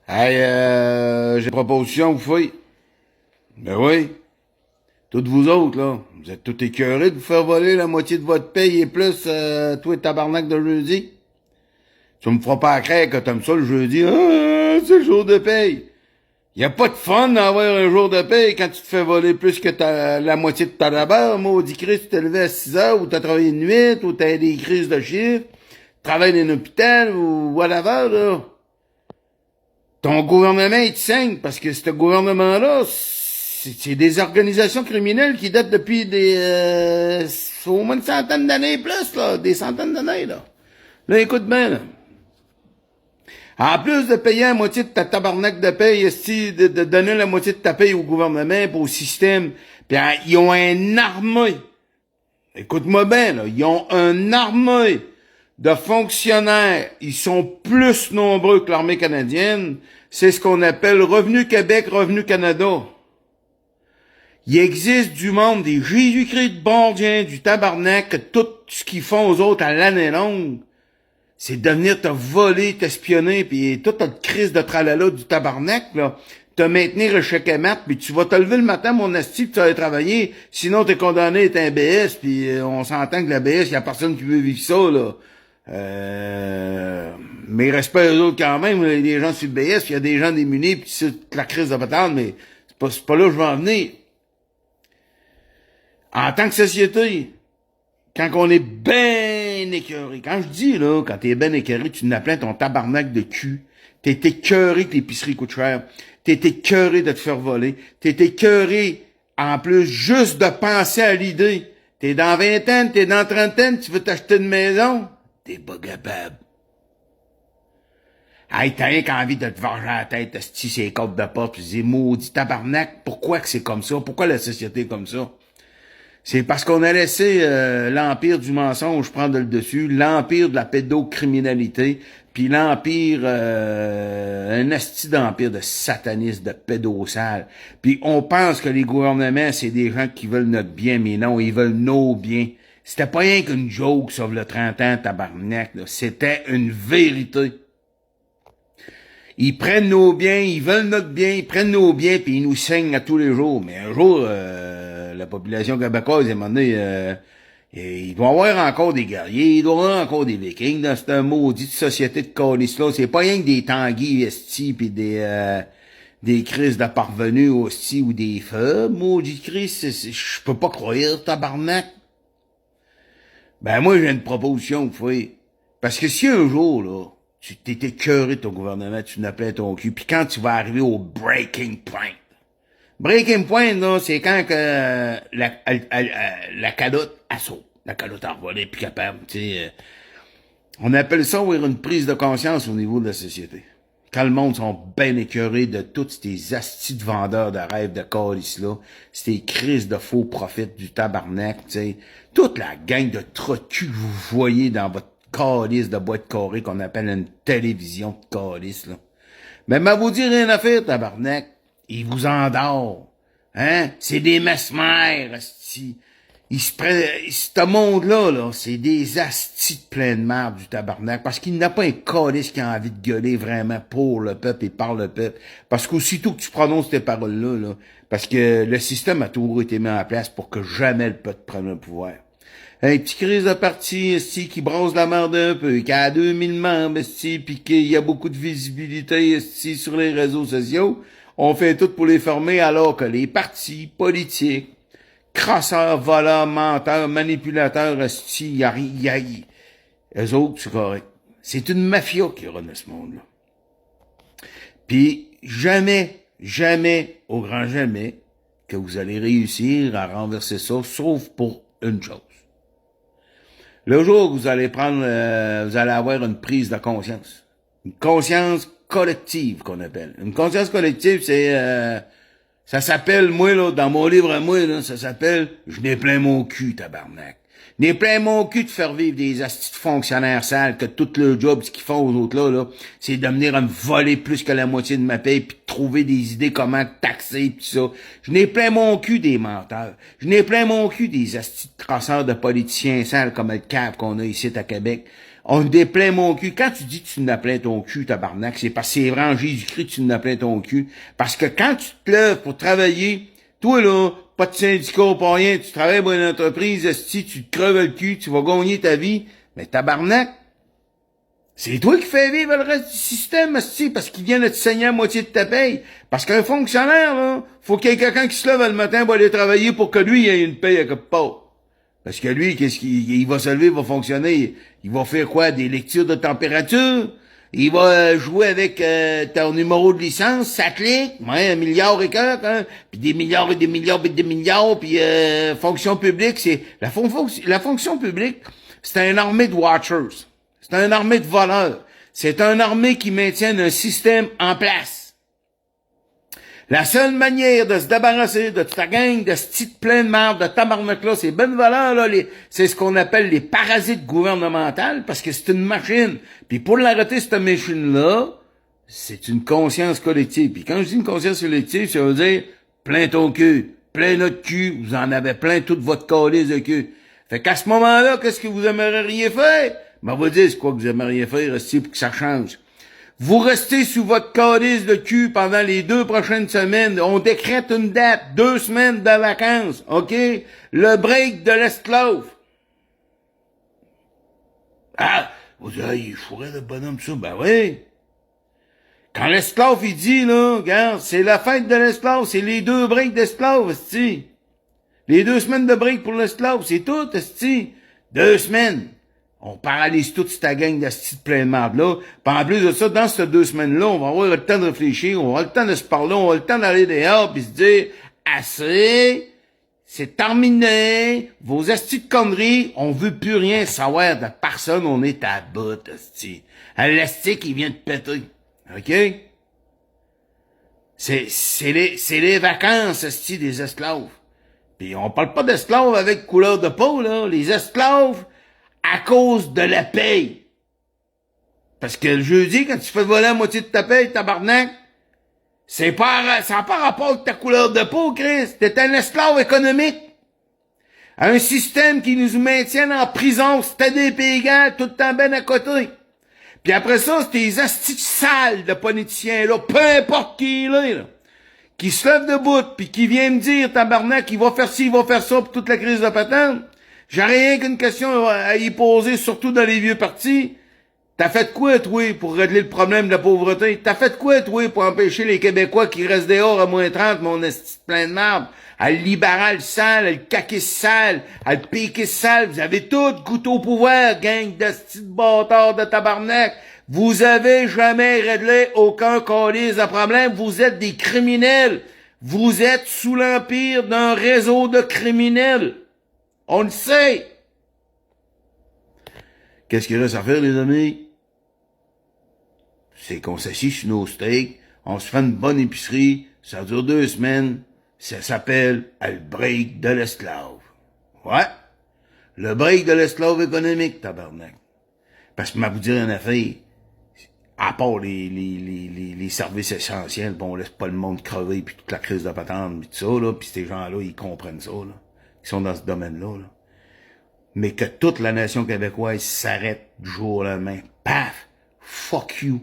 Hey, j'ai une proposition, vous faites. Ben oui. Toutes vous autres, là, vous êtes tous écœurés de vous faire voler la moitié de votre paye et plus, toi et tabarnak de jeudi. Tu me feras pas croire que t'aimes ça le jeudi. Ah, c'est le jour de paye. Y a pas de fun d'avoir un jour de paye quand tu te fais voler plus que la moitié de ta labeur. Maudit Christ, tu t'es levé à 6 heures, ou t'as travaillé de nuit, ou t'as des crises de chiffres, travailles dans un hôpital, ou whatever, là. Ton gouvernement, il te saigne, parce que ce gouvernement-là, c'est des organisations criminelles qui datent depuis au moins une centaine d'années plus, là, des centaines d'années, là. Là, écoute bien, là. En plus de payer la moitié de ta tabarnak de paye, esti, de donner la moitié de ta paye au gouvernement pour au système, puis ils ont un armée. Écoute-moi bien, là. Ils ont un armée de fonctionnaires. Ils sont plus nombreux que l'armée canadienne. C'est ce qu'on appelle Revenu Québec, Revenu Canada. Il existe du monde, des Jésus-Christ de Bordiens, du tabarnak, que tout ce qu'ils font aux autres à l'année longue, c'est de venir te voler, t'espionner, puis toute ta crise de tralala du tabarnak, là, te maintenir à chaque mat, puis tu vas te lever le matin, mon asti, puis tu vas aller travailler, sinon t'es condamné à être un BS, puis on s'entend que la BS, y a personne qui veut vivre ça, là. Mais respect aux autres quand même, il y a des gens sur le BS, puis il y a des gens démunis, puis c'est toute la crise de patente, mais c'est pas là que je veux en venir. En tant que société, quand on est ben écœuré, quand je dis, là, quand t'es ben écœuré, tu n'as plein ton tabarnak de cul, t'es écœuré que l'épicerie coûte cher, t'es écœuré de te faire voler, t'es écœuré, en plus, juste de penser à l'idée. T'es dans vingtaine, t'es dans trentaine, tu veux t'acheter une maison, t'es pas capable. Hey, t'as rien qu'envie de te varger la tête, esti, ces côtes de porte, pis tu dis, maudit tabarnak, pourquoi que c'est comme ça? Pourquoi la société est comme ça? C'est parce qu'on a laissé l'empire du mensonge prendre le dessus, l'empire de la pédocriminalité, puis l'empire, un asti d'empire de satanisme, de pédosales. Puis on pense que les gouvernements, c'est des gens qui veulent notre bien, mais non, ils veulent nos biens. C'était pas rien qu'une joke, sauf le 30 ans, tabarnak, là. C'était une vérité. Ils prennent nos biens, ils veulent notre bien, ils prennent nos biens, puis ils nous saignent à tous les jours. Mais un jour, la population québécoise, à un moment donné, il doit y avoir encore des guerriers, il doit y avoir encore des vikings dans cette maudite société de calices-là. C'est pas rien que des tanguis esti, puis des crises de parvenus aussi, ou des feux. Maudit Christ, je peux pas croire, tabarnak. Ben moi, j'ai une proposition, vous voyez. Parce que si un jour, là, tu t'es écœuré de ton gouvernement, tu n'appelles ton cul, puis quand tu vas arriver au breaking point. Breaking point, là, c'est quand que la calotte assaut. La calotte a revolé, puis capable, tu sais. On appelle ça avoir une prise de conscience au niveau de la société. Quand le monde sont bien écœurés de toutes ces astis de vendeurs de rêves de calices là, ces crises de faux prophètes du tabarnak, tu sais. Toute la gang de trottus que vous voyez dans votre calice de boîte carrée qu'on appelle une télévision de calice, là. Mais m'a vous dire rien à faire, tabarnak. Il vous endort. Hein? C'est des mesmères, asti. Ce monde-là, là, c'est des astis de pleine merde du tabarnak, parce qu'il n'a pas un calice qui a envie de gueuler vraiment pour le peuple et par le peuple. Parce qu'aussitôt que tu prononces ces paroles-là, là, parce que le système a toujours été mis en place pour que jamais le peuple prenne le pouvoir. Un petit crise de parti, esti, qui brasse la merde un peu, qui a 2000 membres, esti, pis qu'il y a beaucoup de visibilité, esti, sur les réseaux sociaux. On fait tout pour les former, alors que les partis politiques, crasseurs, voleurs, menteurs, manipulateurs, esti, eux autres, c'est correct. C'est une mafia qui run ce monde-là. Puis, jamais, jamais, au grand jamais, que vous allez réussir à renverser ça, sauf pour une chose. Le jour où vous allez vous allez avoir une prise de conscience. Une conscience collective, qu'on appelle. Une conscience collective, ça s'appelle, moi, là, dans mon livre à moi, là, ça s'appelle « Je n'ai plein mon cul, tabarnak ». Je n'ai plein mon cul de faire vivre des astis de fonctionnaires sales, que tout le job, ce qu'ils font aux autres là, c'est de venir à me voler plus que la moitié de ma paye, puis de trouver des idées comment taxer, pis ça. Je n'ai plein mon cul des menteurs. Je n'ai plein mon cul des astis de crasseurs de politiciens sales comme le CAP qu'on a ici à Québec. On déplaît mon cul. Quand tu dis que tu n'as plein ton cul, tabarnak, c'est parce que c'est vrai en Jésus-Christ que tu n'as plein ton cul. Parce que quand tu te lèves pour travailler, toi là, pas de syndicat, pas rien, tu travailles pour une entreprise, esti, tu te creves le cul, tu vas gagner ta vie, mais tabarnak, c'est toi qui fais vivre le reste du système, esti, parce qu'il vient de te saigner à moitié de ta paye. Parce qu'un fonctionnaire, là, faut qu'il y ait quelqu'un qui se lève le matin pour aller travailler pour que lui, il ait une paye à quelque part. Parce que lui, qu'est-ce qu'il va se lever, il va fonctionner. Il va faire quoi? Des lectures de température? Il va jouer avec ton numéro de licence, ça clique, ouais, 1 milliard et quelques, hein, puis des milliards et des milliards et des milliards, puis fonction publique, c'est la fonction publique, c'est une armée de watchers, c'est une armée de voleurs, c'est une armée qui maintient un système en place. La seule manière de se débarrasser de ta gang de ce type plein de merde, de tabarnak-là, ces bonnes valeurs, là, c'est ce qu'on appelle les parasites gouvernementales, parce que c'est une machine. Puis pour l'arrêter, cette machine-là, c'est une conscience collective. Puis quand je dis une conscience collective, ça veut dire plein ton cul, plein notre cul, vous en avez plein toute votre calice de cul. Fait qu'à ce moment-là, qu'est-ce que vous aimeriez faire? Ben, on va dire, c'est quoi que vous aimeriez faire, aussi, pour que ça change. Vous restez sous votre calice de cul pendant les 2 prochaines semaines. On décrète une date, 2 semaines de vacances, OK? Le break de l'esclave. Ah, vous dites, il fourrait le bonhomme ça. Ben oui. Quand l'esclave, il dit, là, regarde, c'est la fête de l'esclave, c'est les 2 breaks d'esclave, esti. Les 2 semaines de break pour l'esclave, c'est tout, esti. 2 semaines. On paralyse toute cette gang d'astis de plein de marde-là. Puis en plus de ça, dans ces 2 semaines-là, on va avoir le temps de réfléchir, on va avoir le temps de se parler, on va avoir le temps d'aller dehors puis se dire, assez, c'est terminé, vos astis de conneries, on veut plus rien savoir de personne, on est à bout, asti. Un élastique, il vient de péter. OK? C'est les vacances, asti, des esclaves. Puis on parle pas d'esclaves avec couleur de peau, là. Les esclaves, à cause de la paye. Parce que le jeudi, quand tu fais voler la moitié de ta paye, tabarnak, ça n'a pas rapport avec ta couleur de peau, Chris. T'es un esclave économique. Un système qui nous maintient en prison, c'était des pays égales, tout le temps ben à côté. Puis après ça, c'est des astis sales de politiciens, là, peu importe qui il est, là, qui se lève debout, puis qui vient me dire, tabarnak, il va faire ci, il va faire ça, pour toute la crise de patente. J'ai rien qu'une question à y poser, surtout dans les vieux partis. T'as fait quoi, toi, pour régler le problème de la pauvreté? T'as fait quoi, toi, pour empêcher les Québécois qui restent dehors à moins 30, mon esti plein de marde? À le libéral sale, à le caquiste sale, à le péquiste sale. Vous avez tout goûté au pouvoir, gang d'esti de bâtards de tabarnak. Vous avez jamais réglé aucun calice de problème. Vous êtes des criminels. Vous êtes sous l'empire d'un réseau de criminels. On le sait. Qu'est-ce qu'il reste à faire, les amis? C'est qu'on s'assied sur nos steaks, on se fait une bonne épicerie, ça dure 2 semaines, ça s'appelle le break de l'esclave. Ouais. Le break de l'esclave économique, tabarnak. Parce que, vous dire une affaire, à part les services essentiels, bon, on laisse pas le monde crever, puis toute la crise de patente, puis tout ça, là, puis ces gens-là, ils comprennent ça, là. Ils sont dans ce domaine-là, là. Mais que toute la nation québécoise s'arrête du jour au lendemain. Paf! Fuck you!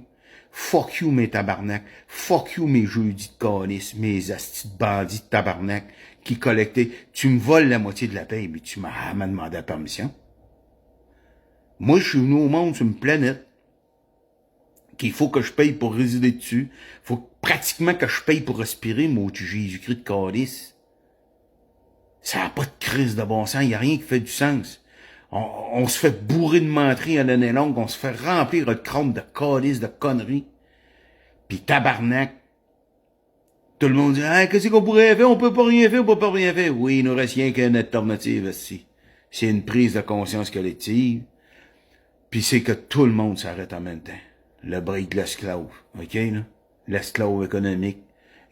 Fuck you, mes tabarnak! Fuck you, mes jeudis de calice, mes astis de bandits de tabarnak qui collectaient. Tu me voles la moitié de la paye, mais tu m'as demandé la permission. Moi, je suis venu au monde sur une planète qu'il faut que je paye pour résider dessus. Faut pratiquement que je paye pour respirer, mon Jésus-Christ de calice. Ça n'a pas de crise de bon sens, il n'y a rien qui fait du sens. On se fait bourrer de menteries à l'année longue, on se fait remplir le crâne de calices, de conneries. Puis tabarnak. Tout le monde dit, ah, qu'est-ce qu'on pourrait faire? On peut pas rien faire, on peut pas rien faire. Oui, il nous reste rien qu'une alternative ici. C'est une prise de conscience collective. Puis c'est que tout le monde s'arrête en même temps. Le break de l'esclave, OK, là? L'esclave économique,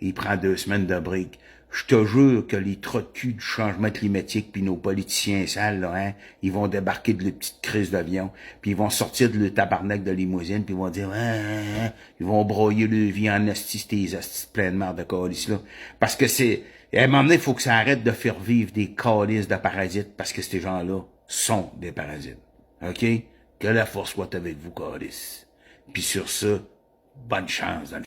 il prend 2 semaines de break. Je te jure que les trous de cul du changement climatique puis nos politiciens sales, là, hein, ils vont débarquer de les petites crises d'avion, puis ils vont sortir de le tabarnak de limousine, puis ils vont dire, ils vont broyer le vie en astis, tes astis plein de marde de calices, là. Parce que c'est, à un moment donné, il faut que ça arrête de faire vivre des calices de parasites, parce que ces gens-là sont des parasites. OK? Que la force soit avec vous, Carlis. Puis sur ça, bonne chance dans le